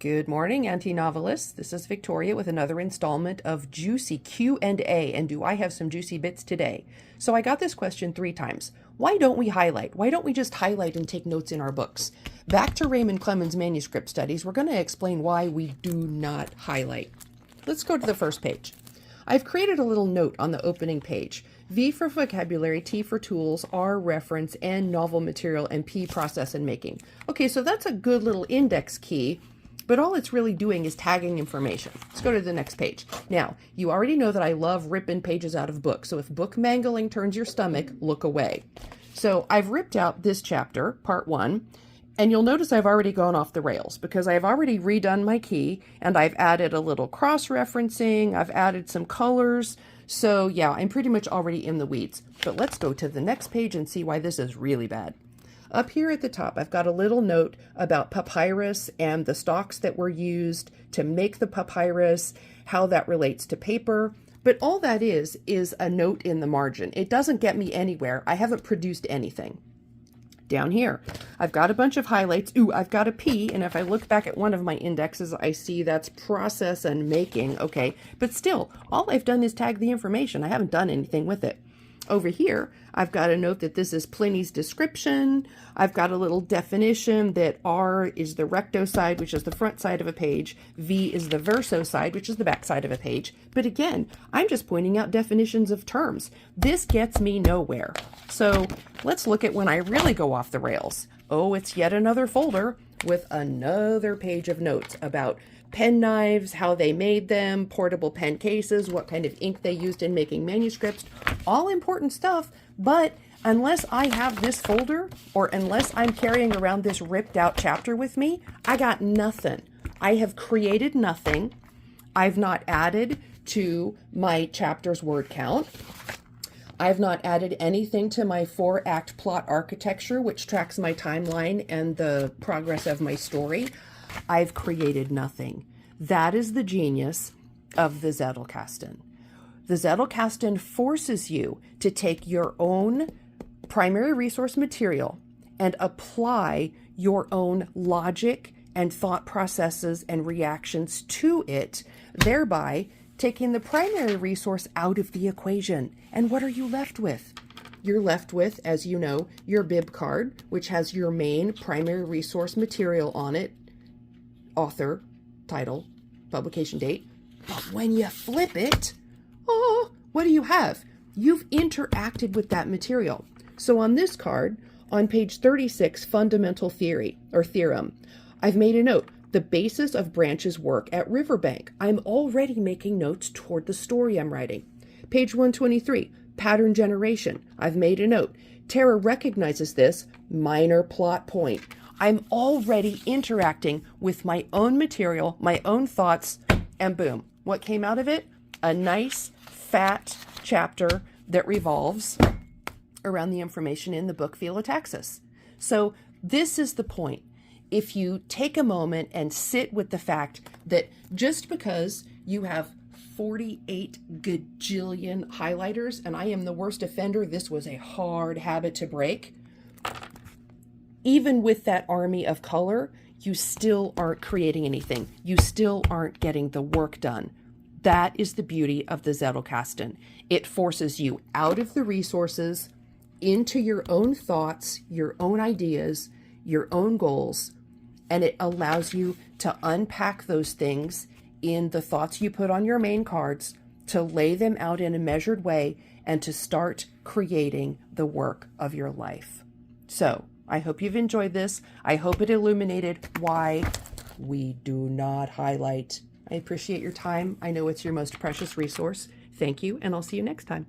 Good morning, anti-novelists. This is Victoria with another installment of Juicy Q&A, and do I have some juicy bits today? So I got this question 3 times. Why don't we highlight? Why don't we just highlight and take notes in our books? Back to Raymond Clemens' manuscript studies, we're going to explain why we do not highlight. Let's go to the first page. I've created a little note on the opening page. V for vocabulary, T for tools, R reference, N novel material, and P process and making. Okay, so that's a good little index key, but all it's really doing is tagging information. Let's go to the next page. Now, you already know that I love ripping pages out of books, so if book mangling turns your stomach, look away. So I've ripped out this chapter, part 1, and you'll notice I've already gone off the rails because I've already redone my key and I've added a little cross-referencing, I've added some colors. So yeah, I'm pretty much already in the weeds. But let's go to the next page and see why this is really bad. Up here at the top, I've got a little note about papyrus and the stalks that were used to make the papyrus, how that relates to paper. But all that is a note in the margin. It doesn't get me anywhere. I haven't produced anything. Down here, I've got a bunch of highlights. Ooh, I've got a P, and if I look back at one of my indexes, I see that's process and making. Okay, but still, all I've done is tag the information. I haven't done anything with it. Over here, I've got a note that this is Pliny's description. I've got a little definition that R is the recto side, which is the front side of a page. V is the verso side, which is the back side of a page. But again, I'm just pointing out definitions of terms. This gets me nowhere. So let's look at when I really go off the rails. Oh, it's yet another folder with another page of notes about pen knives, how they made them, portable pen cases, what kind of ink they used in making manuscripts, all important stuff. But unless I have this folder or unless I'm carrying around this ripped out chapter with me, I got nothing. I have created nothing. I've not added to my chapter's word count. I've not added anything to my 4-act plot architecture, which tracks my timeline and the progress of my story. I've created nothing. That is the genius of the Zettelkasten. The Zettelkasten forces you to take your own primary resource material and apply your own logic and thought processes and reactions to it, thereby taking the primary resource out of the equation. And what are you left with? You're left with, as you know, your bib card, which has your main primary resource material on it, author, title, publication date. But when you flip it, oh, what do you have? You've interacted with that material. So on this card, on page 36, fundamental theory or theorem, I've made a note. The basis of Branch's work at Riverbank. I'm already making notes toward the story I'm writing. Page 123, pattern generation. I've made a note. Tara recognizes this minor plot point. I'm already interacting with my own material, my own thoughts, and boom. What came out of it? A nice, fat chapter that revolves around the information in the book Philotaxis. So this is the point. If you take a moment and sit with the fact that just because you have 48 gajillion highlighters, and I am the worst offender, this was a hard habit to break, even with that army of color, you still aren't creating anything. You still aren't getting the work done. That is the beauty of the Zettelkasten. It forces you out of the resources, into your own thoughts, your own ideas, your own goals, and it allows you to unpack those things in the thoughts you put on your main cards, to lay them out in a measured way, and to start creating the work of your life. So, I hope you've enjoyed this. I hope it illuminated why we do not highlight. I appreciate your time. I know it's your most precious resource. Thank you, and I'll see you next time.